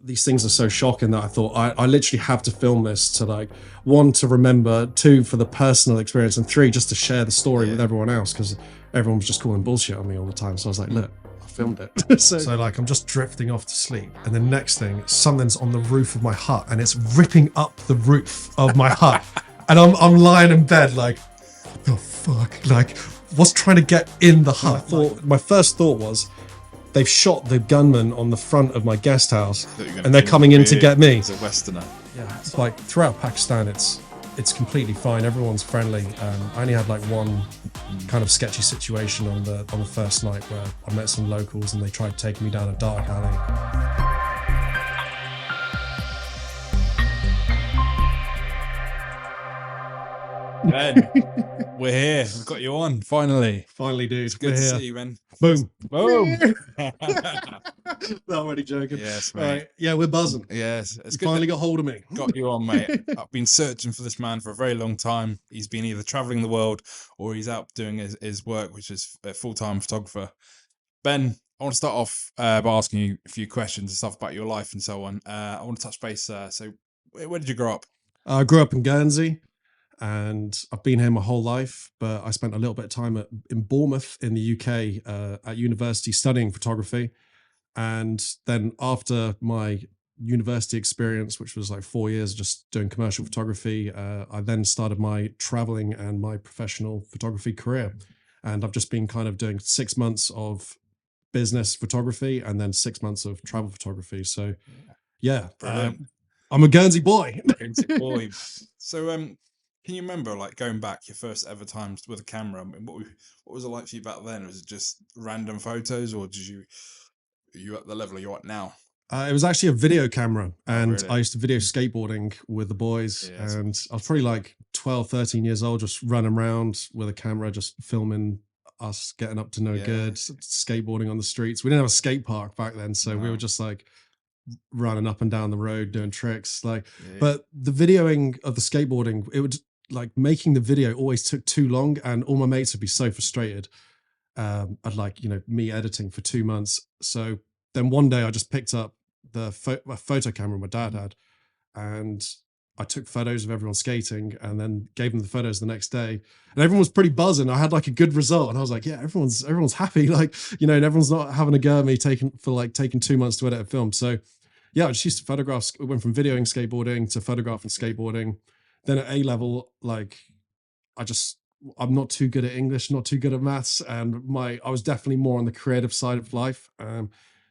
these things are so shocking that I thought I literally have to film this to, like, one, to remember, two, for the personal experience, and three, just to share the story with everyone else, because everyone was just calling bullshit on me all the time. So I was like, look, I filmed it. so like, I'm just drifting off to sleep, and the next thing, something's on the roof of my hut, and it's ripping up the roof of my hut, and I'm lying in bed like, what the fuck? Like, what's trying to get in the hut? My first thought was, they've shot the gunman on the front of my guest house, and they're coming in to get me. As a Westerner. Yeah, it's like throughout Pakistan, it's completely fine. Everyone's friendly. I only had like one kind of sketchy situation on the first night where I met some locals and they tried taking me down a dark alley. Ben, we're here. We've got you on, finally. Finally, dude. It's good to see you, man. Boom. Boom. Not already joking. Yes, mate. Right. Yeah, we're buzzing. Yes. It's good Finally got hold of me. got you on, mate. I've been searching for this man for a very long time. He's been either traveling the world or he's out doing his work, which is a full-time photographer. Ben, I want to start off by asking you a few questions and stuff about your life and so on. I want to touch base. So where did you grow up? I grew up in Guernsey, and I've been here my whole life, but I spent a little bit of time in Bournemouth in the UK at university studying photography. And then after my university experience, which was like 4 years just doing commercial photography, I then started my traveling and my professional photography career. And I've just been kind of doing 6 months of business photography and then 6 months of travel photography. So yeah, I'm a Guernsey boy. Guernsey boy. So can you remember, like, going back your first ever times with a camera? I mean, what was it like for you back then? Was it just random photos, or are you at the level you're at now? It was actually a video camera, and really? I used to video skateboarding with the boys, Yes. and I was probably like 12, 13 years old, just running around with a camera, just filming us getting up to no good, skateboarding on the streets. We didn't have a skate park back then, so we were just like running up and down the road doing tricks. But the videoing of the skateboarding, it would, like, making the video always took too long, and all my mates would be so frustrated. I'd like, me editing for 2 months. So then one day I just picked up the photo camera my dad had, and I took photos of everyone skating and then gave them the photos the next day, and everyone was pretty buzzing. I had like a good result, and I was like, yeah, everyone's happy. Like, and everyone's not having a go at me taking 2 months to edit a film. So yeah, I just used to photograph. It went from videoing skateboarding to photographing skateboarding. Then at A level, like, I'm not too good at English, not too good at maths, and I was definitely more on the creative side of life.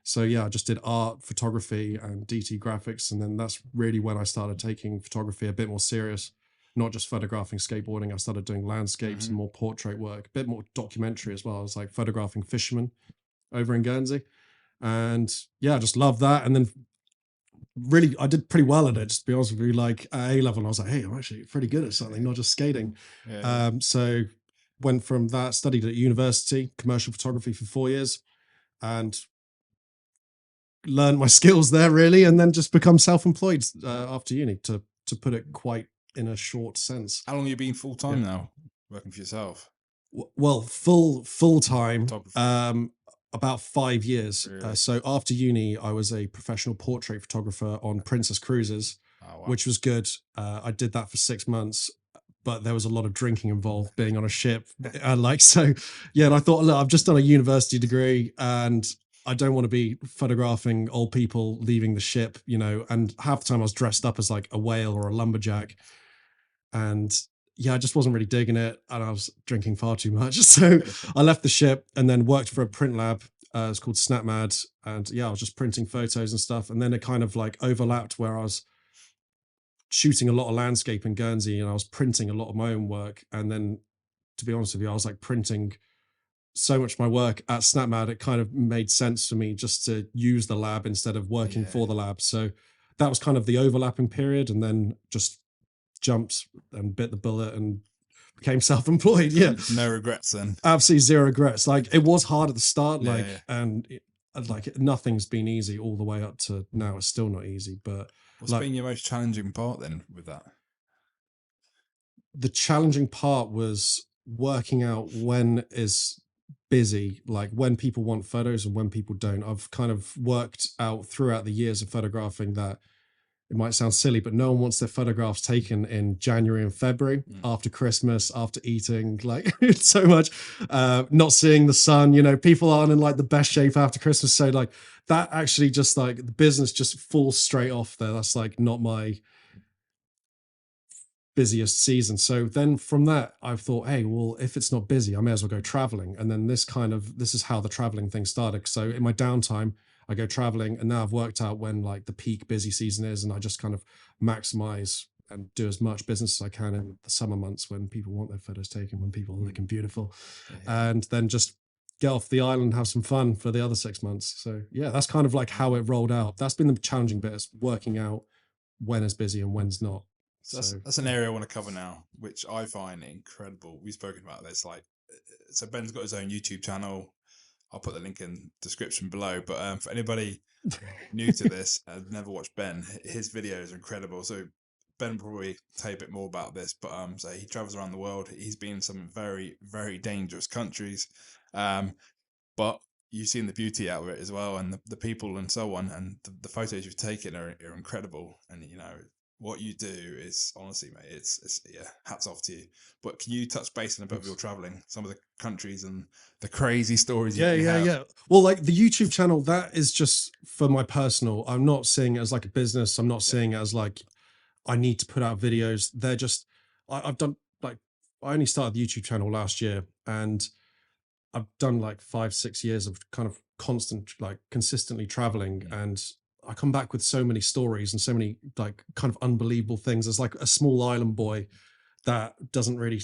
So yeah, I just did art, photography, and DT graphics, and then that's really when I started taking photography a bit more serious, not just photographing skateboarding. I started doing landscapes and more portrait work, a bit more documentary as well. I was like photographing fishermen over in Guernsey, and yeah, I just loved that. And then really, I did pretty well at it, just to be honest with you. Like at A level, I was like, hey, I'm actually pretty good at something, not just skating. So went from that, studied at university, commercial photography for 4 years, and learned my skills there really, and then just become self-employed after uni, to put it quite in a short sense. How long have you been full-time now, working for yourself? Well, full-time, about 5 years. Really? So after uni, I was a professional portrait photographer on Princess Cruises, which was good. I did that for 6 months, but there was a lot of drinking involved being on a ship. And I thought, look, I've just done a university degree, and I don't want to be photographing old people leaving the ship, and half the time I was dressed up as like a whale or a lumberjack. And yeah, I just wasn't really digging it, and I was drinking far too much. So I left the ship and then worked for a print lab. It's called SnapMad. And yeah, I was just printing photos and stuff. And then it kind of like overlapped where I was shooting a lot of landscape in Guernsey, and I was printing a lot of my own work. And then, to be honest with you, I was like printing so much of my work at SnapMad, it kind of made sense for me just to use the lab instead of working for the lab. So that was kind of the overlapping period, and then just jumped and bit the bullet and became self-employed. Yeah. No regrets then? Absolutely zero regrets. Like, it was hard at the start, and nothing's been easy all the way up to now. It's still not easy, but what's been your most challenging part then with that? The challenging part was working out when is busy, like when people want photos and when people don't. I've kind of worked out throughout the years of photographing that it might sound silly, but no one wants their photographs taken in January and February after Christmas, after eating like so much, not seeing the sun. You know, people aren't in like the best shape after Christmas. So like that actually just like the business just falls straight off there. That's like not my busiest season. So then from that, I've thought, hey, well, if it's not busy, I may as well go traveling. And then this is how the traveling thing started. So in my downtime, I go traveling, and now I've worked out when like the peak busy season is, and I just kind of maximize and do as much business as I can in the summer months when people want their photos taken, when people are looking beautiful, and then just get off the island, have some fun for the other 6 months. So yeah, that's kind of like how it rolled out. That's been the challenging bit, is working out when is busy and when's not. So that's an area I want to cover now, which I find incredible. We've spoken about this. Like, so Ben's got his own YouTube channel. I'll put the link in description below. But for anybody new to this and never watched Ben, his videos are incredible. So Ben will probably tell you a bit more about this. But so he travels around the world. He's been in some very, very dangerous countries. But you've seen the beauty out of it as well, and the people and so on, and the photos you've taken are incredible. And you know, what you do is, honestly, mate, it's yeah, hats off to you. But can you touch base on a bit of your traveling, some of the countries and the crazy stories you have? Well, like the YouTube channel, that is just for my personal. I'm not seeing it as like a business. I'm not seeing it as like I need to put out videos. They're just I've done like, I only started the YouTube channel last year, and I've done like 5-6 years of kind of consistently traveling, and I come back with so many stories and so many like kind of unbelievable things. As like a small island boy that doesn't really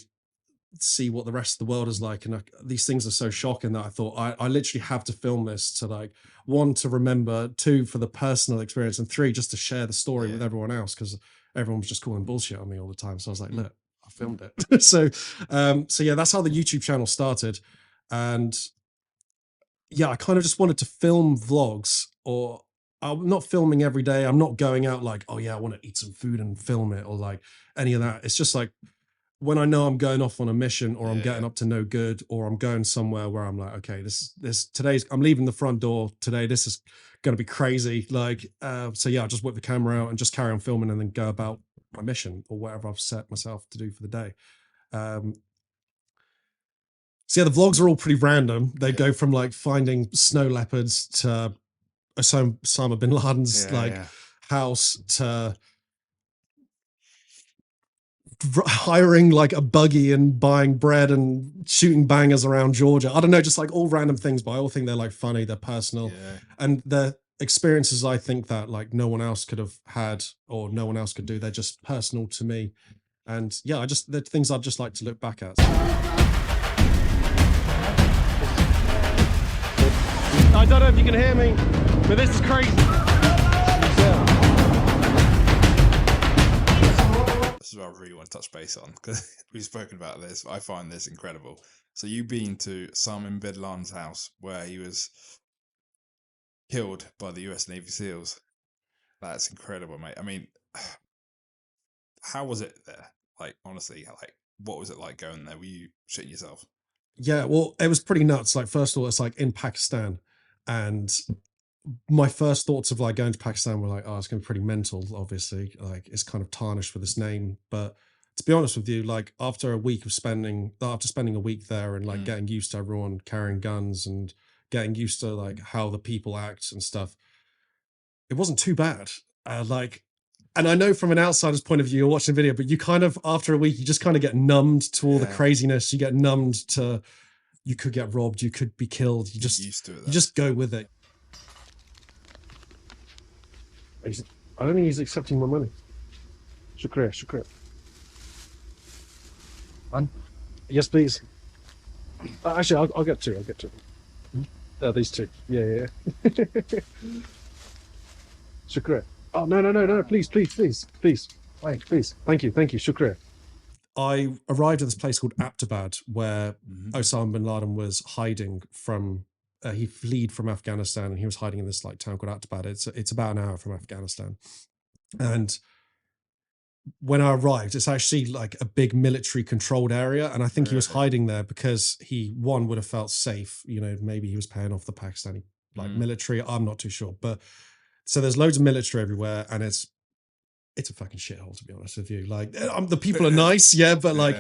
see what the rest of the world is like, and these things are so shocking that I thought I literally have to film this to like, one, to remember, two, for the personal experience, and three, just to share the story with everyone else, because everyone was just calling bullshit on me all the time. So I was like, look, I filmed it. So yeah, that's how the YouTube channel started. And yeah, I kind of just wanted to film vlogs, or I'm not filming every day. I'm not going out like, oh yeah, I want to eat some food and film it, or like any of that. It's just like when I know I'm going off on a mission, or I'm getting up to no good, or I'm going somewhere where I'm like, okay, I'm leaving the front door today. This is going to be crazy. Like, so yeah, I just whip the camera out and just carry on filming, and then go about my mission or whatever I've set myself to do for the day. So yeah, the vlogs are all pretty random. They go from like finding snow leopards to Osama Bin Laden's house, to hiring like a buggy and buying bread and shooting bangers around Georgia. I don't know, just like all random things, but I all think they're like funny, they're personal, and they're experiences I think that like no one else could have had, or no one else could do. They're just personal to me. And yeah, they're things I'd just like to look back at. I don't know if you can hear me, but this is crazy. This is what I really want to touch base on, because we've spoken about this. I find this incredible. So you've been to Osama Bin Laden's house, where he was killed by the US Navy SEALs. That's incredible, mate. I mean, how was it there? Like, honestly, like, what was it like going there? Were you shitting yourself? Yeah, well, it was pretty nuts. Like, first of all, it's like in Pakistan, and my first thoughts of like going to Pakistan were like, oh, it's going to be pretty mental. Obviously, like it's kind of tarnished with this name. But to be honest with you, like after spending a week there, and like getting used to everyone carrying guns, and getting used to like how the people act and stuff, it wasn't too bad. And I know from an outsider's point of view, you're watching a video, but you kind of, after a week, you just kind of get numbed to all the craziness. You get numbed to, you could get robbed, you could be killed. You just used to it, you just go with it. I don't think he's accepting my money. Shukriya. One? Yes, please. Actually, I'll get two. These two. Yeah. Shukriya. Oh, no. Please. Wait, please. Thank you. Shukriya. I arrived at this place called Aptabad, where Osama Bin Laden was hiding from. He fled from Afghanistan, and he was hiding in this like town called Aptabad. It's about an hour from Afghanistan, and when I arrived, it's actually like a big military controlled area. And I think he was Really? hiding there because he, one, would have felt safe. You know, maybe he was paying off the Pakistani like military. I'm not too sure. But so there's loads of military everywhere, and it's a fucking shithole, to be honest with you. Like, the people are nice, yeah, but like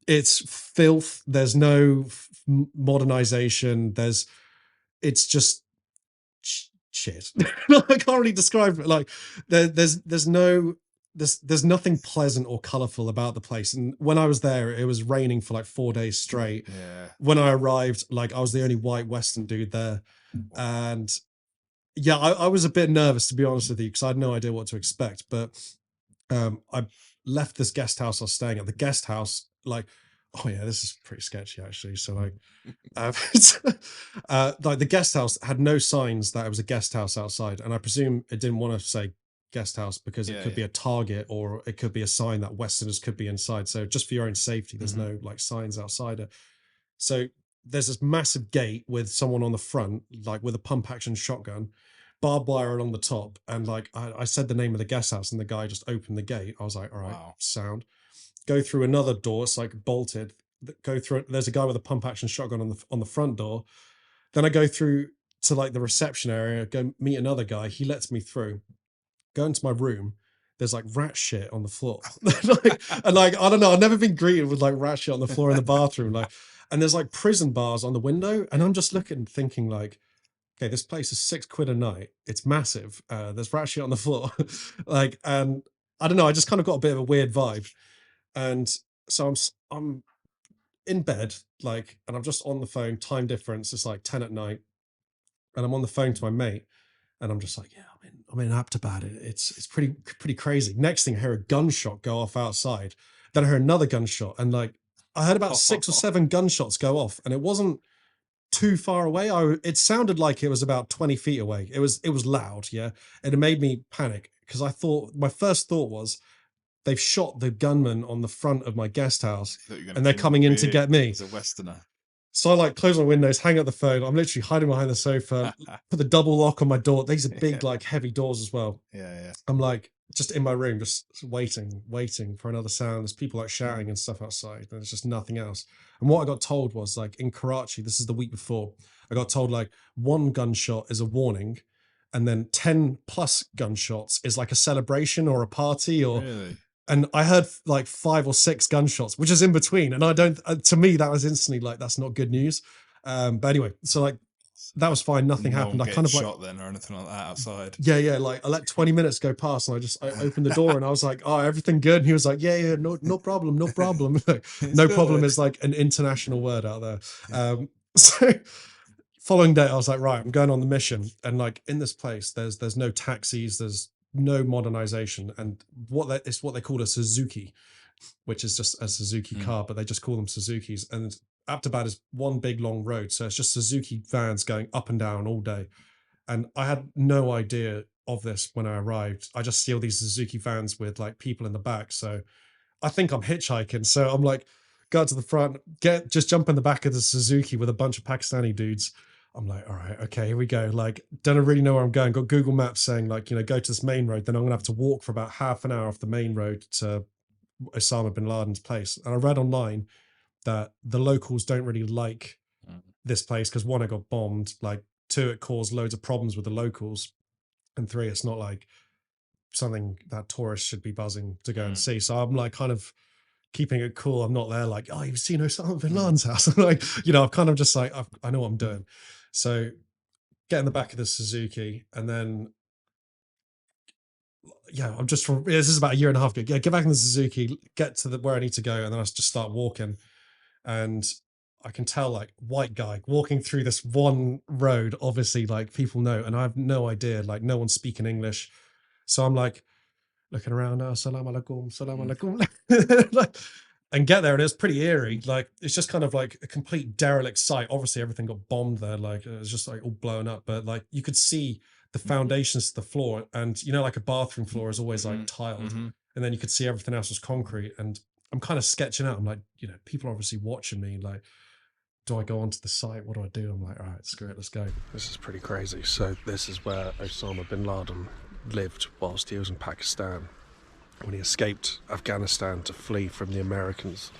it's filth. There's no modernization. It's just shit. I can't really describe it. Like there's nothing pleasant or colorful about the place. And when I was there, it was raining for like 4 days straight. Yeah. When I arrived, like I was the only white Western dude there. And yeah, I was a bit nervous, to be honest with you, because I had no idea what to expect. But I left this guest house I was staying at. The guest house, like, oh yeah, this is pretty sketchy actually. So like, like the guest house had no signs that it was a guest house outside, and I presume it didn't want to say guest house because it could be a target, or it could be a sign that Westerners could be inside. So just for your own safety, there's no like signs outside it. So there's this massive gate with someone on the front, like with a pump action shotgun, barbed wire along the top. And like I said the name of the guest house, and the guy just opened the gate. I was like, all right, sound. Go through another door, it's like bolted. Go through it. There's a guy with a pump action shotgun on the front door. Then I go through to like the reception area, go meet another guy. He lets me through. Go into my room. There's like rat shit on the floor. and like, I don't know, I've never been greeted with like rat shit on the floor in the bathroom. Like, and there's like prison bars on the window. And I'm just looking, thinking like, okay, this place is £6 a night. It's massive. There's rat shit on the floor. Like, and I don't know, I just kind of got a bit of a weird vibe. And so I'm in bed, like, and I'm just on the phone, time difference, it's like 10 at night. And I'm on the phone to my mate, and I'm just like, yeah, I'm in Aptabad. It's pretty crazy. Next thing, I hear a gunshot go off outside. Then I heard another gunshot, and like I heard about 6 or 7 gunshots go off, and it wasn't too far away. It sounded like it was about 20 feet away. It was loud, yeah, and it made me panic because my first thought was they've shot the gunman on the front of my guest house, and they're coming in to get me. He's a Westerner. So I like close my windows, hang up the phone. I'm literally hiding behind the sofa, put the double lock on my door. These are big, like heavy doors as well. Yeah. I'm like just in my room, just waiting for another sound. There's people like shouting and stuff outside. There's just nothing else. And what I got told was like in Karachi, this is the week before, I got told like 1 gunshot is a warning, and then 10 plus gunshots is like a celebration or a party or. Really? And I heard like 5 or 6 gunshots, which is in between. And I don't, to me, that was instantly like, that's not good news. But anyway, so like, that was fine. Nothing happened. I kind of shot then or anything like that outside. Yeah. Like I let 20 minutes go past, and I opened the door, and I was like, oh, everything good? And he was like, yeah, no problem. No problem. No problem is like an international word out there. So following day, I was like, right, I'm going on the mission. And like in this place, there's no taxis, there's no modernization, and it's what they call a Suzuki, which is just a Suzuki car, but they just call them Suzukis. And Aptabad is one big long road, so it's just Suzuki vans going up and down all day. And I had no idea of this when I arrived. I just see all these Suzuki vans with like people in the back, so I think I'm hitchhiking. So I'm like, go to the front, just jump in the back of the Suzuki with a bunch of Pakistani dudes. I'm like, all right, okay, here we go. Like, don't really know where I'm going. Got Google Maps saying like, go to this main road. Then I'm gonna have to walk for about half an hour off the main road to Osama Bin Laden's place. And I read online that the locals don't really like this place because 1, it got bombed. Like 2, it caused loads of problems with the locals. And 3, it's not like something that tourists should be buzzing to go and see. So I'm like kind of keeping it cool. I'm not there like, oh, you've seen Osama Bin Laden's house. I'm like, I'm kind of just like, I know what I'm doing. So get in the back of the Suzuki, and then, I'm just this is about a year and a half ago. Yeah, get back in the Suzuki, get to where I need to go, and then I just start walking. And I can tell like white guy walking through this one road, obviously like people know, and I have no idea, like no one's speaking English. So I'm like looking around, salam alaikum, salam alaikum. Like, and get there, and it's pretty eerie. Like it's just kind of like a complete derelict site. Obviously everything got bombed there, like it was just like all blown up, but like you could see the foundations to the floor, and like a bathroom floor is always like tiled, and then you could see everything else was concrete. And I'm kind of sketching out, I'm like, people are obviously watching me, like, do I go onto the site? What do I do? I'm like, all right, screw it, let's go. This is pretty crazy. So this is where Osama Bin Laden lived whilst he was in Pakistan. when he escaped Afghanistan to flee from the Americans.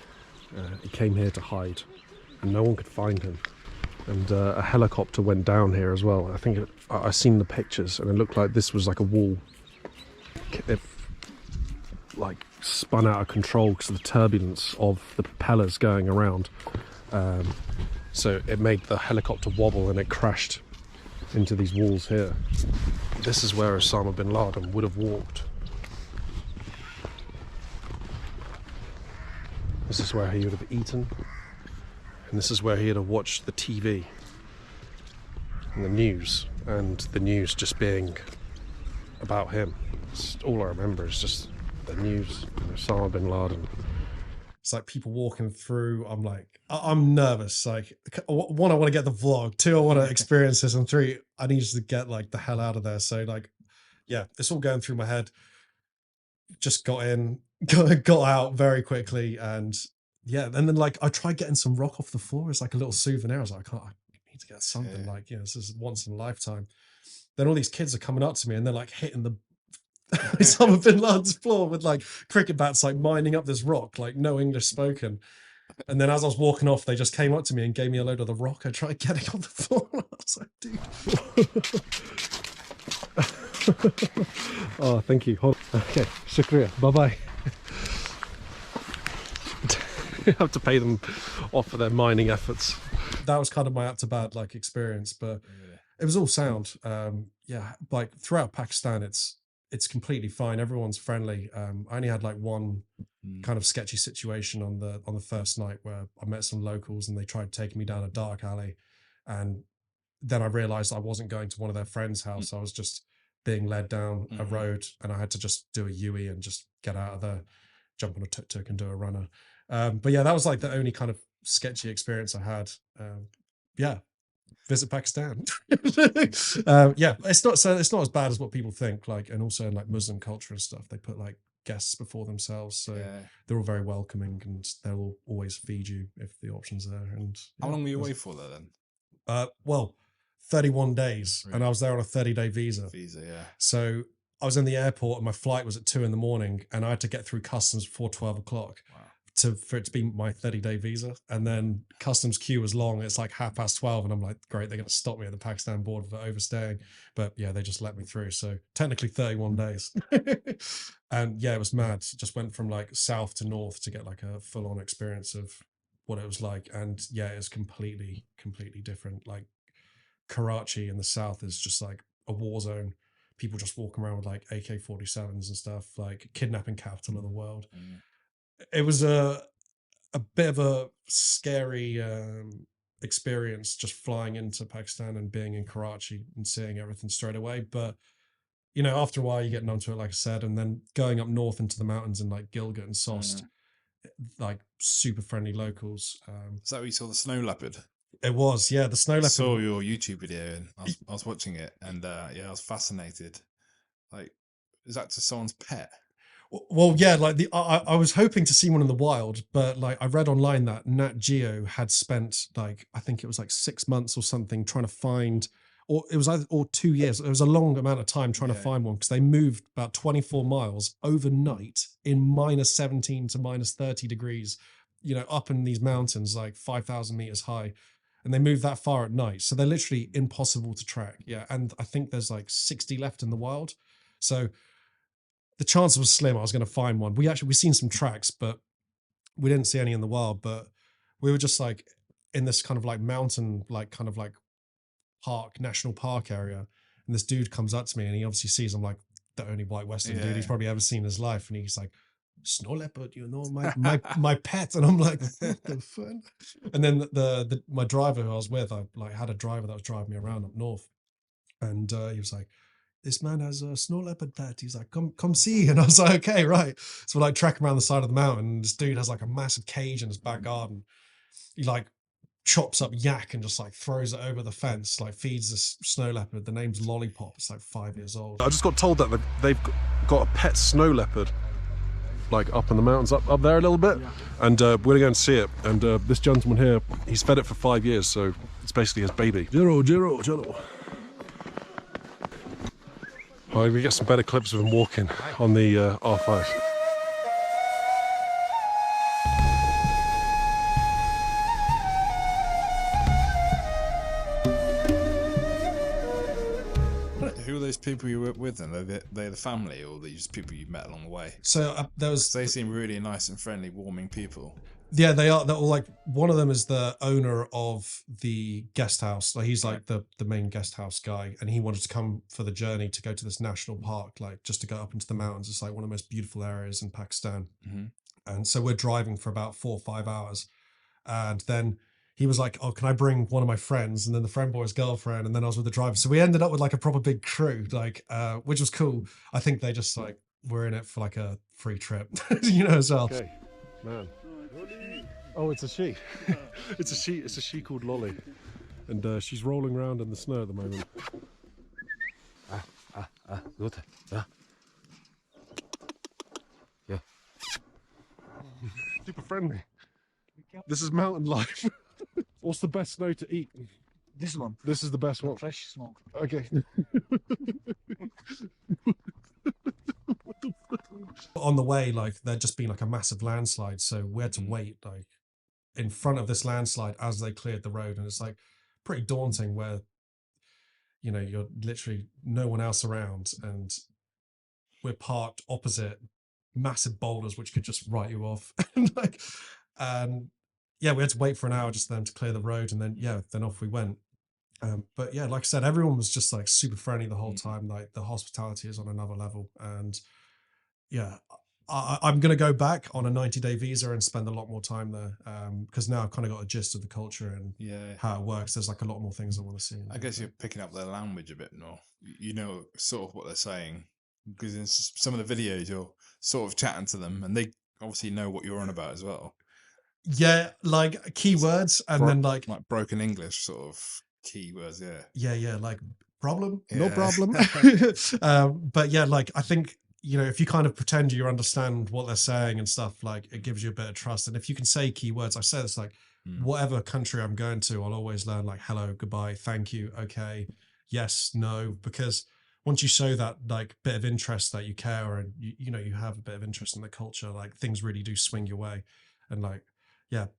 He came here to hide, and no one could find him. And a helicopter went down here as well. I think I seen the pictures, and it looked like this was like a wall. It like spun out of control because of the turbulence of the propellers going around. So it made the helicopter wobble, and it crashed into these walls here. This is where Osama Bin Laden would have walked. This is where he would have eaten, and this is where he would have watched the TV and the news just being about him. It's all I remember is just the news and Osama Bin Laden. It's like people walking through. I'm like, I'm nervous. Like, one, I want to get the vlog. Two, I want to experience this. And three, I need to get like the hell out of there. So like, yeah, it's all going through my head. Just got in, got out very quickly, and yeah, and then like I tried getting some rock off the floor as like a little souvenir. I was like, I need to get something. Yeah. Like, you know, this is once in a lifetime. Then all these kids are coming up to me, and they're like hitting the Osama Bin Laden's floor with like cricket bats, like mining up this rock, like no English spoken. And then as I was walking off, they just came up to me and gave me a load of the rock. I tried getting on the floor. I was like, dude. Oh, thank you. Okay, shukriya. Bye-bye. You have to pay them off for their mining efforts. That was kind of my up-to-bad like experience, but it was all sound. Yeah, like throughout Pakistan, it's completely fine. Everyone's friendly. I only had like one kind of sketchy situation on the first night where I met some locals and they tried taking me down a dark alley, and then I realized I wasn't going to one of their friends' house. I was just being led down a road, and I had to just do a U-E and just get out of there, jump on a tuk-tuk and do a runner. But yeah, that was like the only kind of sketchy experience I had. Yeah, visit Pakistan. Yeah, it's not as bad as what people think. Like, and also in like Muslim culture and stuff, they put like guests before themselves, so they're all very welcoming, and they'll always feed you if the option's there. And how long were you away for that then? Well, 31 days, really? And I was there on a 30-day visa. Yeah. So I was in the airport, and my flight was at 2 a.m, and I had to get through customs before 12 o'clock. Wow. For it to be my 30-day visa, and then customs queue was long. It's like 12:30, and I'm like, great, they're going to stop me at the Pakistan border for overstaying. But yeah, they just let me through. So technically 31 days. And yeah, it was mad. Just went from like south to north to get like a full-on experience of what it was like. And yeah, it's completely different. Like Karachi in the south is just like a war zone. People just walking around with like AK-47s and stuff, like kidnapping capital of the world. It was a bit of a scary experience just flying into Pakistan and being in Karachi and seeing everything straight away. But, you know, after a while you get numb to it, like I said, and then going up north into the mountains in like Gilgit and Sost, like super friendly locals. Is that where you saw the snow leopard? It was, yeah, the snow leopard. I saw your YouTube video and I was watching it, and yeah, I was fascinated. Like, is that just someone's pet? Well, yeah, like I was hoping to see one in the wild, but like I read online that Nat Geo had spent like, I think it was like 6 months or something trying to find, or it was 2 years. It was a long amount of time trying to find one, because they moved about 24 miles overnight in -17 to -30 degrees, you know, up in these mountains, like 5,000 meters high. And they moved that far at night. So they're literally impossible to track. Yeah. And I think there's like 60 left in the wild. So the chance was slim I was going to find one. We've seen some tracks, but we didn't see any in the wild. But we were just like in this kind of like mountain, like kind of like park, national park area. And this dude comes up to me, and he obviously sees I'm like the only white Western dude he's probably ever seen in his life. And he's like, snow leopard, you know, my pet. And I'm like, what the fuck? And then my driver who I was with, I like had a driver that was driving me around up north. And he was like, this man has a snow leopard pet. He's like, come see. And I was like, okay, right. So we're like tracking around the side of the mountain, and this dude has like a massive cage in his back garden. He like chops up yak and just like throws it over the fence, like feeds this snow leopard. The name's Lollipop. It's like 5 years old. I just got told that they've got a pet snow leopard like up in the mountains, up there a little bit. And we're gonna go and see it. And this gentleman here, he's fed it for 5 years, so it's basically his baby. Jiro. All right, we get some better clips of him walking on the R5. people you were with then? They're the family, or they're just people you met along the way? So there was. They seem really nice and friendly, warming people. Yeah, they are. They're all like, one of them is the owner of the guest house. Like he's like the main guest house guy, and he wanted to come for the journey to go to this national park, like just to go up into the mountains. It's like one of the most beautiful areas in Pakistan. And so we're driving for about 4 or 5 hours, and then he was like, "Oh, can I bring one of my friends?" And then the friend brought his girlfriend, and then I was with the driver. So we ended up with like a proper big crew, like which was cool. I think they just like were in it for like a free trip, as well. Okay, man. Oh, it's a she. It's a she. It's a she called Lolly, and she's rolling around in the snow at the moment. Good. Yeah. Super friendly. This is mountain life. What's the best snow to eat? This one. This is the best one. Fresh snow. Okay. On the way, like there'd just been like a massive landslide, so we had to wait like in front of this landslide as they cleared the road, and it's like pretty daunting where you're literally no one else around, and we're parked opposite massive boulders which could just write you off. And yeah, we had to wait for an hour just for them to clear the road, and then off we went. But yeah, like I said, everyone was just like super friendly the whole time. Like the hospitality is on another level, and yeah, I'm going to go back on a 90-day visa and spend a lot more time there, because now I've kind of got a gist of the culture and how it works. There's like a lot more things I want to see. I guess you're picking up their language a bit more. You know sort of what they're saying, because in some of the videos you're sort of chatting to them, and they obviously know what you're on about as well. Yeah, like keywords, and then like broken English sort of keywords. Yeah, like problem, Yeah. no problem. But yeah, like I think if you kind of pretend you understand what they're saying and stuff, like it gives you a bit of trust. And if you can say keywords, I say this like whatever country I'm going to, I'll always learn like hello, goodbye, thank you, okay, yes, no, because once you show that like bit of interest that you care, and you have a bit of interest in the culture, like things really do swing your way. And like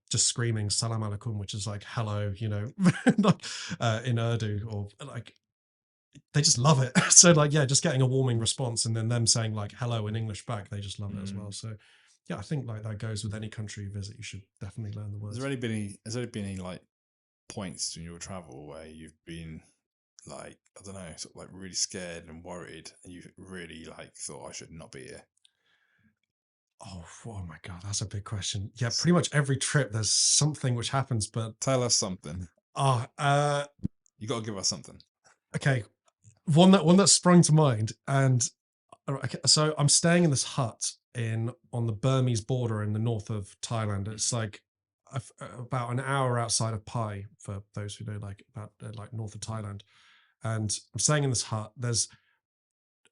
just screaming salam alaikum, which is like hello, in Urdu, or like they just love it. So like just getting a warming response, and then them saying like hello in English back, they just love it as well. So I think like that goes with any country you visit. You should definitely learn the words. Has there been any like points in your travel where you've been like, I don't know, sort of like really scared and worried, and you really like thought I should not be here? Oh my god, that's a big question. Yeah, pretty much every trip there's something which happens, but Tell us something. you got to give us something. Okay, one that sprung to mind, and so I'm staying in this hut on the Burmese border in the north of Thailand. It's like about an hour outside of Pai, for those who know, like about like north of Thailand. And I'm staying in this hut.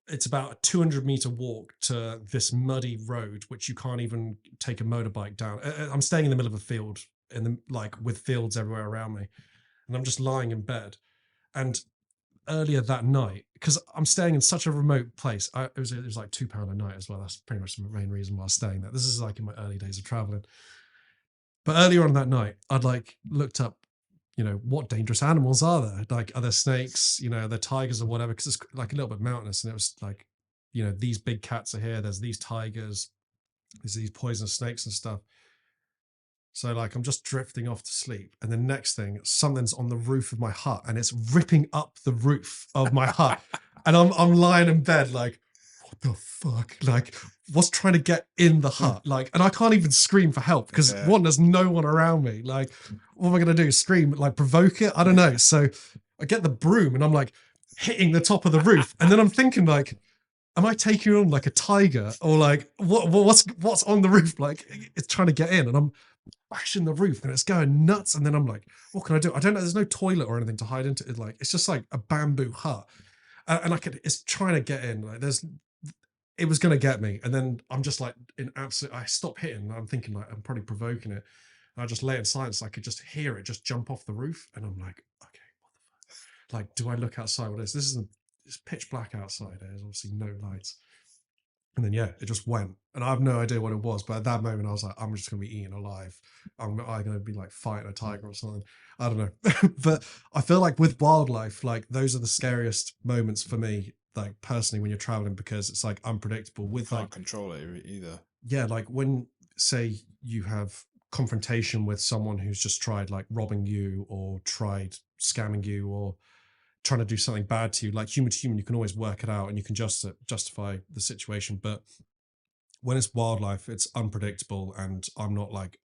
It's about a 200-meter walk to this muddy road, which you can't even take a motorbike down. I'm staying in the middle of a field, with fields everywhere around me, and I'm just lying in bed. And earlier that night, because I'm staying in such a remote place, it was like £2 a night as well. That's pretty much the main reason why I was staying there. This is like in my early days of traveling. But earlier on that night, I'd like looked up, what dangerous animals are there? Like, are there snakes? Are there tigers or whatever? Because it's like a little bit mountainous, and it was like, these big cats are here. There's these tigers. There's these poisonous snakes and stuff. So like I'm just drifting off to sleep, and the next thing, something's on the roof of my hut, and it's ripping up the roof of my hut, and I'm lying in bed like, what the fuck? Like, what's trying to get in the hut? Like, and I can't even scream for help because one, there's no one around me. Like, what am I gonna do? Scream? Like, provoke it? I don't know. So I get the broom and I'm like hitting the top of the roof, and then I'm thinking like, am I taking on like a tiger, or like what's on the roof? Like, it's trying to get in, and I'm bashing the roof and it's going nuts. And then I'm like, what can I do? I don't know. There's no toilet or anything to hide into. Like, it's just like a bamboo hut, and it's trying to get in. Like, it was going to get me. And then I'm just like I stop hitting. And I'm thinking like, I'm probably provoking it. And I just lay in silence. I could just hear it just jump off the roof. And I'm like, okay, what the fuck? Like, do I look outside? What is this? It's pitch black outside. There's obviously no lights. And then, it just went. And I have no idea what it was. But at that moment, I was like, I'm just going to be eaten alive. I'm going to be like fighting a tiger or something. I don't know. But I feel like with wildlife, like those are the scariest moments for me like personally when you're traveling, because it's like unpredictable with Can't like control it either. yeah, like when say you have confrontation with someone who's just tried like robbing you or tried scamming you or trying to do something bad to you, like human to human, you can always work it out and you can just justify the situation. But when it's wildlife, it's unpredictable, and I'm not like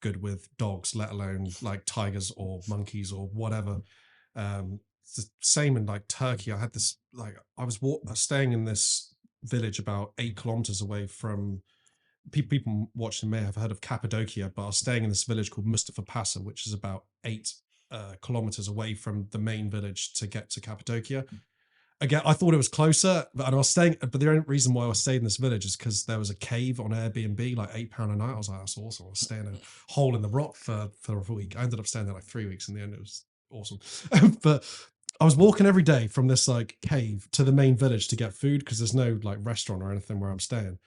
good with dogs, let alone like tigers or monkeys or whatever. It's the same in like Turkey. I had this like I was staying in this village about 8 kilometers away from people watching may have heard of Cappadocia, but I was staying in this village called Mustafa Pasa, which is about 8 kilometers away from the main village to get to Cappadocia. Again, I thought it was closer, but I was staying. But the only reason why I stayed in this village is because there was a cave on Airbnb, like £8 a night. I was like, that's awesome. I was staying in a hole in the rock for a week. I ended up staying there like 3 weeks in the end. It was awesome. But I was walking every day from this like cave to the main village to get food because there's no like restaurant or anything where I'm staying.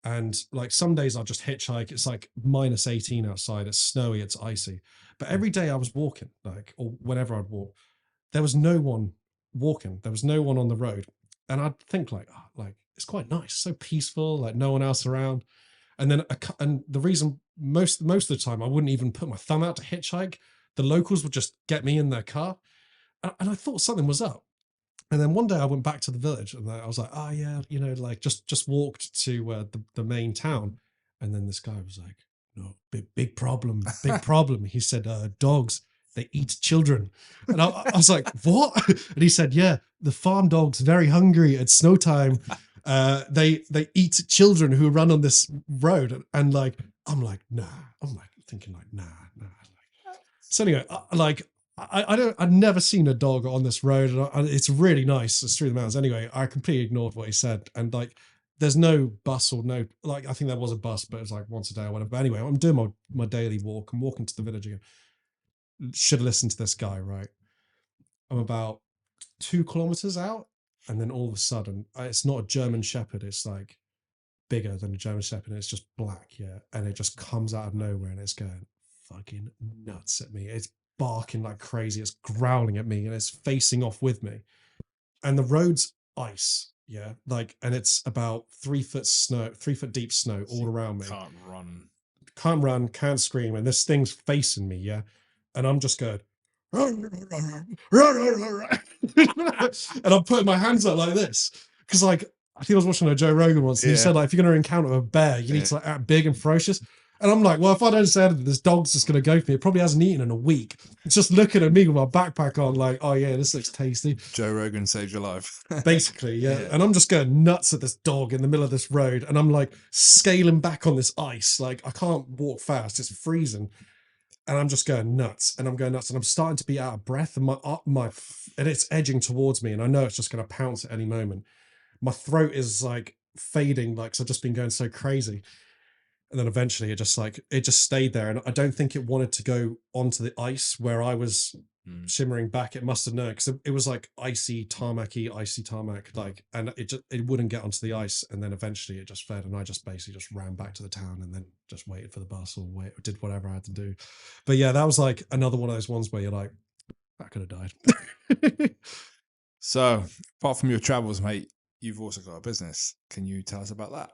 And like some days I'll just hitchhike. It's like minus 18 outside. It's snowy. It's icy. But every day I was walking, like, or whenever I'd walk, there was no one walking. There was no one on the road. And I'd think like, oh, like it's quite nice, so peaceful, like no one else around. And then, and the reason most of the time I wouldn't even put my thumb out to hitchhike, the locals would just get me in their car. And I thought something was up. And then one day I went back to the village and I was like, oh yeah, you know, like just walked to the main town. And then this guy was like, no, big problem, big problem. He said, dogs, they eat children. And I was like, what? And he said, yeah, the farm dog's very hungry at snow time. They eat children who run on this road. And like, I'm like, nah. I'm like thinking like, nah. So anyway, I've never seen a dog on this road, and it's really nice. It's through the mountains. Anyway, I completely ignored what he said, and like, there's no bus or no, like, I think there was a bus, but it was like once a day or whatever. But anyway, I'm doing my daily walk. I'm walking to the village again. Should have listened to this guy, right? I'm about 2 kilometers out, and then all of a sudden, it's not a German Shepherd. It's like bigger than a German Shepherd. And it's just black, yeah, and it just comes out of nowhere, and it's going fucking nuts at me. It's barking like crazy. It's growling at me, and it's facing off with me. And the road's ice, yeah, like, and it's about 3 foot snow, 3 foot deep snow all around me. Can't run, can't scream, and this thing's facing me, yeah, and I'm just going, and I'm putting my hands up like this because, like, I think I was watching a Joe Rogan once, and he said, like, if you're going to encounter a bear, you need to like act big and ferocious. And I'm like, well, if I don't say anything, this dog's just going to go for me. It probably hasn't eaten in a week. It's just looking at me with my backpack on, like, oh yeah, this looks tasty. Joe Rogan saved your life. Basically, yeah. And I'm just going nuts at this dog in the middle of this road. And I'm like scaling back on this ice. Like, I can't walk fast. It's freezing. And I'm just going nuts. And I'm going nuts. And I'm starting to be out of breath. And and it's edging towards me. And I know it's just going to pounce at any moment. My throat is like fading, like, so I've just been going so crazy. And then eventually it just stayed there. And I don't think it wanted to go onto the ice where I was shimmering back. It must have known, because it was like icy tarmac, like, and it wouldn't get onto the ice. And then eventually it just fed, and I just basically just ran back to the town and then just waited for the bus or did whatever I had to do. But yeah, that was like another one of those ones where you're like, that could have died. So apart from your travels, mate, you've also got a business. Can you tell us about that?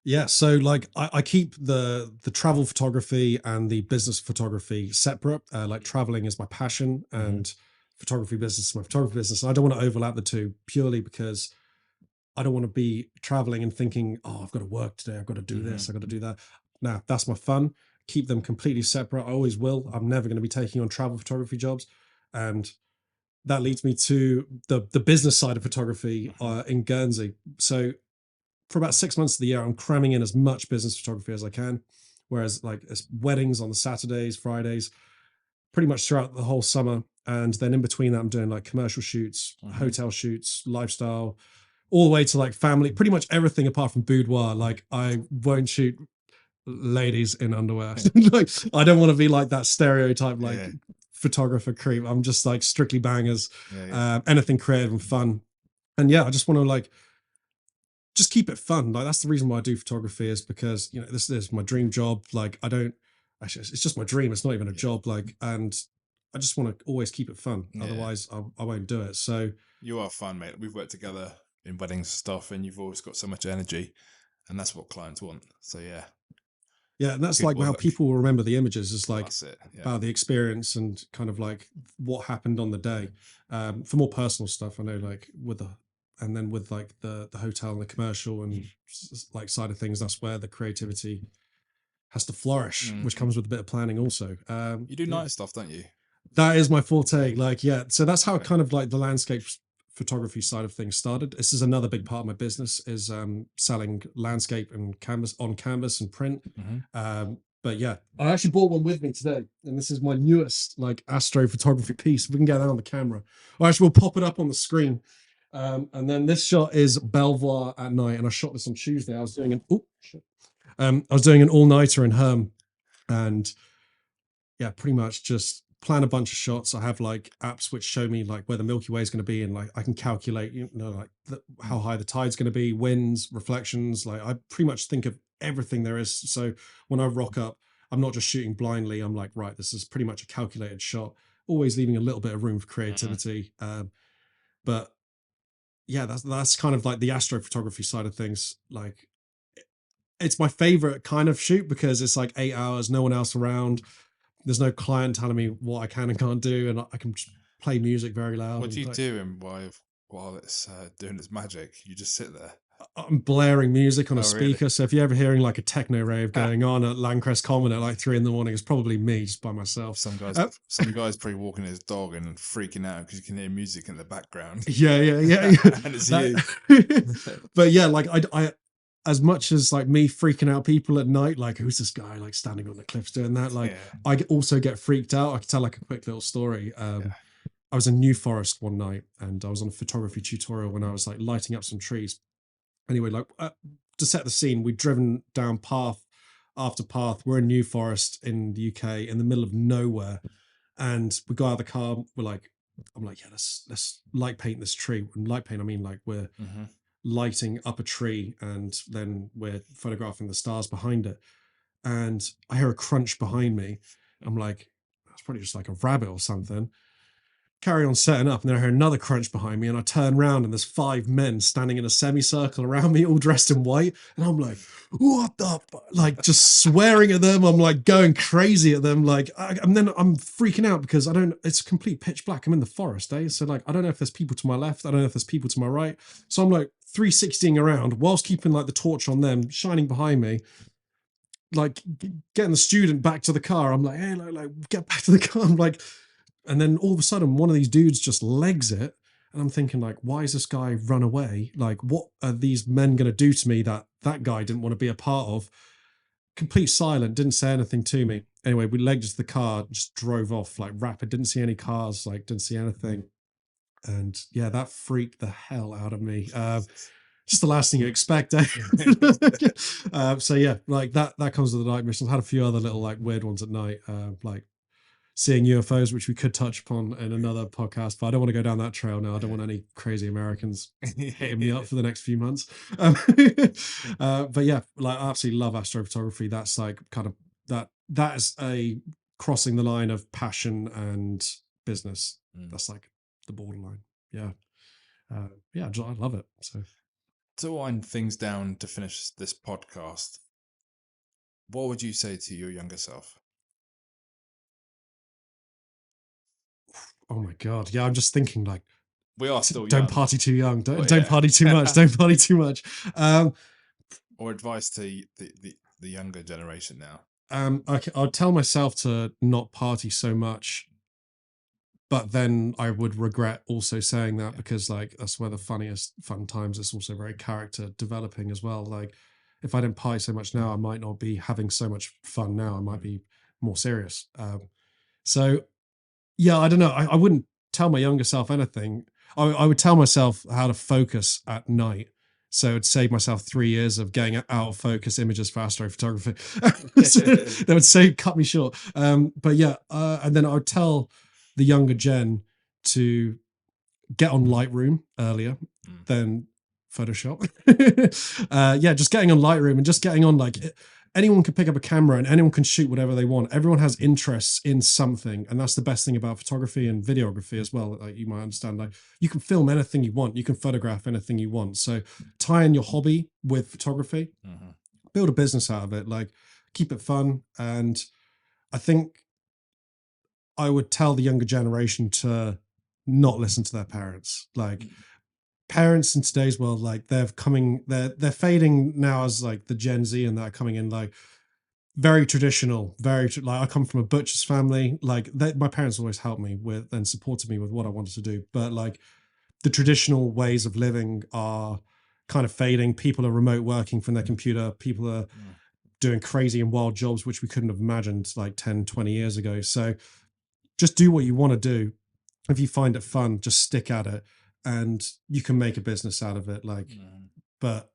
Yeah, so like I keep the travel photography and the business photography separate. Like, traveling is my passion, and photography business is my photography business. And I don't want to overlap the two, purely because I don't want to be traveling and thinking, oh, I've got to work today, I've got to do this, I've got to do that. Now, that's my fun. Keep them completely separate. I always will. I'm never going to be taking on travel photography jobs. And that leads me to the business side of photography in Guernsey. So for about 6 months of the year, I'm cramming in as much business photography as I can. Whereas, like, it's weddings on the Saturdays, Fridays, pretty much throughout the whole summer. And then in between that, I'm doing like commercial shoots, hotel shoots, lifestyle, all the way to like family, pretty much everything apart from boudoir. Like, I won't shoot ladies in underwear. Like, I don't want to be like that stereotype, like photographer creep. I'm just like strictly bangers, anything creative and fun. And yeah, I just want to like, just keep it fun. Like, that's the reason why I do photography, is because, you know, this is my dream job. Like, it's just my dream. It's not even a job. Like, and I just want to always keep it fun. Otherwise I won't do it. So you are fun, mate. We've worked together in weddings and stuff, and you've always got so much energy, and that's what clients want. So yeah. Yeah, and that's Good like how work. people will remember the images is like That's it. Yeah. about the experience and kind of like what happened on the day. For more personal stuff, I know like and then with like the hotel and the commercial and like side of things, that's where the creativity has to flourish, which comes with a bit of planning also. You do night stuff, don't you? That is my forte. Like, yeah. So that's how kind of like the landscape photography side of things started. This is another big part of my business is selling landscape and canvas and print. But yeah, I actually bought one with me today, and this is my newest like astrophotography piece. If we can get that on the camera, or actually we'll pop it up on the screen. And then this shot is Belvoir at night, and I shot this on Tuesday. I was doing an all-nighter in Herm, and yeah, pretty much just plan a bunch of shots. I have like apps which show me like where the Milky Way is going to be, and like I can calculate, like how high the tide's going to be, winds, reflections. Like I pretty much think of everything there is. So when I rock up, I'm not just shooting blindly. I'm like, right, this is pretty much a calculated shot, always leaving a little bit of room for creativity. But yeah, that's kind of like the astrophotography side of things. Like it's my favorite kind of shoot because it's like 8 hours, no one else around. There's no client telling me what I can and can't do, and I can play music very loud. What do you do while it's doing its magic? You just sit there. I'm blaring music on a speaker. Really? So if you're ever hearing like a techno rave going on at Landcrest Common at like 3 a.m, it's probably me just by myself. Some guy's probably walking his dog and freaking out because you can hear music in the background. Yeah. And it's you. But yeah, like I as much as like me freaking out people at night, like who's this guy like standing on the cliffs doing that? Like I also get freaked out. I can tell like a quick little story. I was in New Forest one night and I was on a photography tutorial when I was like lighting up some trees. Anyway, like to set the scene, we'd driven down path after path. We're in New Forest in the UK in the middle of nowhere. And we got out of the car. I'm like, yeah, let's light paint this tree. And light paint, I mean like we're lighting up a tree and then we're photographing the stars behind it. And I hear a crunch behind me. I'm like, that's probably just like a rabbit or something. Carry on setting up, and then I hear another crunch behind me, and I turn around and there's 5 men standing in a semicircle around me, all dressed in white. And I'm like, what the like just swearing at them. I'm like going crazy at them. Like, and then I'm freaking out because it's complete pitch black. I'm in the forest, So like, I don't know if there's people to my left. I don't know if there's people to my right. So I'm like 360ing around whilst keeping like the torch on them, shining behind me, like getting the student back to the car. I'm like, hey, like get back to the car. I'm like, and then all of a sudden, one of these dudes just legs it. And I'm thinking, like, why is this guy run away? Like, what are these men going to do to me that guy didn't want to be a part of? Complete silent, didn't say anything to me. Anyway, we legged the car, just drove off, like, rapid. Didn't see any cars, like, didn't see anything. And yeah, that freaked the hell out of me. Just the last thing you expect, eh? So yeah, like that comes with the night missions. I had a few other little, like, weird ones at night, like, seeing UFOs, which we could touch upon in another podcast, but I don't want to go down that trail now. I don't want any crazy Americans hitting me up for the next few months. But yeah, like I absolutely love astrophotography. That's like kind of that is a crossing the line of passion and business. That's like the borderline. Yeah. I love it. So to wind things down to finish this podcast, what would you say to your younger self? Oh my God. Yeah, I'm just thinking like, we are still don't young. Party too young. Don't party too much. Don't party too much. Or advice to the younger generation now. Okay, I'll tell myself to not party so much, but then I would regret also saying that because like that's where the fun times. It's also very character developing as well. Like if I didn't party so much now, I might not be having so much fun now. I might be more serious. So yeah, I don't know. I wouldn't tell my younger self anything. I would tell myself how to focus at night. So it'd save myself 3 years of getting out of focus images for astrophotography. They would cut me short. But yeah, and then I would tell the younger gen to get on Lightroom earlier than Photoshop. Yeah, just getting on Lightroom and just getting on like anyone can pick up a camera and anyone can shoot whatever they want. Everyone has interests in something, and that's the best thing about photography and videography as well. Like, you might understand, like, you can film anything you want, you can photograph anything you want. So tie in your hobby with photography, build a business out of it, like, keep it fun. And I think I would tell the younger generation to not listen to their parents. Like, parents in today's world, like, they're fading now as like the Gen Z, and they're coming in like very traditional, like, I come from a butcher's family. Like, my parents always helped me with and supported me with what I wanted to do, but like the traditional ways of living are kind of fading. People are remote working from their computer. People are doing crazy and wild jobs which we couldn't have imagined like 10, 20 years ago. So just do what you want to do. If you find it fun, just stick at it, and you can make a business out of it. Like, but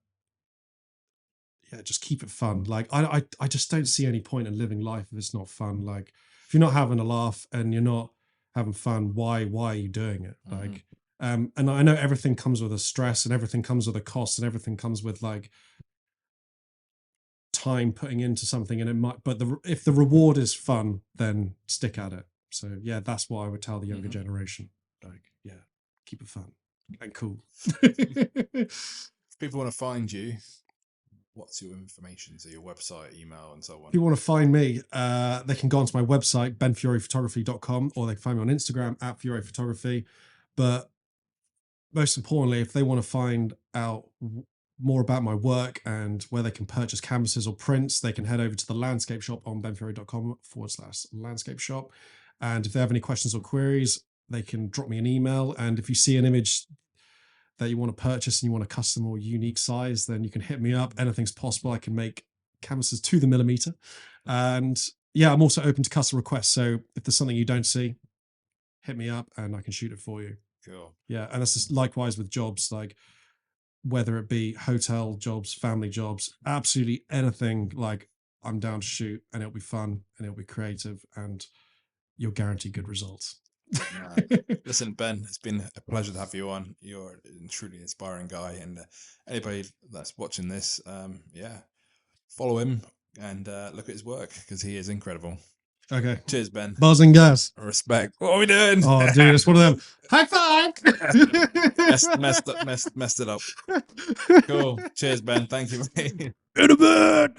yeah, just keep it fun. Like, I just don't see any point in living life if it's not fun. Like, if you're not having a laugh and you're not having fun, why are you doing it? Like, and I know everything comes with a stress, and everything comes with a cost, and everything comes with like time putting into something, and it might, but if the reward is fun, then stick at it. So yeah, that's what I would tell the younger generation. Like, yeah, keep it fun and cool. If people want to find you, what's your information? So your website, email, and so on. If you want to find me, they can go onto my website, benfiorephotography.com, or they can find me on Instagram at Fiore Photography. But most importantly, if they want to find out more about my work and where they can purchase canvases or prints, they can head over to the landscape shop on benfiore.com/landscape shop. And if they have any questions or queries, they can drop me an email. And if you see an image that you want to purchase and you want a custom or unique size, then you can hit me up. Anything's possible. I can make canvases to the millimeter. And yeah, I'm also open to custom requests. So if there's something you don't see, hit me up and I can shoot it for you. Cool. Yeah. And that's just likewise with jobs, like whether it be hotel jobs, family jobs, absolutely anything. Like, I'm down to shoot, and it'll be fun and it'll be creative, and you'll guarantee good results. Listen, Ben, it's been a pleasure to have you on. You're a truly inspiring guy, and anybody that's watching this, follow him and look at his work, because he is incredible. Okay. Cheers, Ben. Buzz and gas. Respect. What are we doing? Oh, dude, it's one of them. High five. messed it up. Cool. Cheers, Ben. Thank you, mate. In a bed.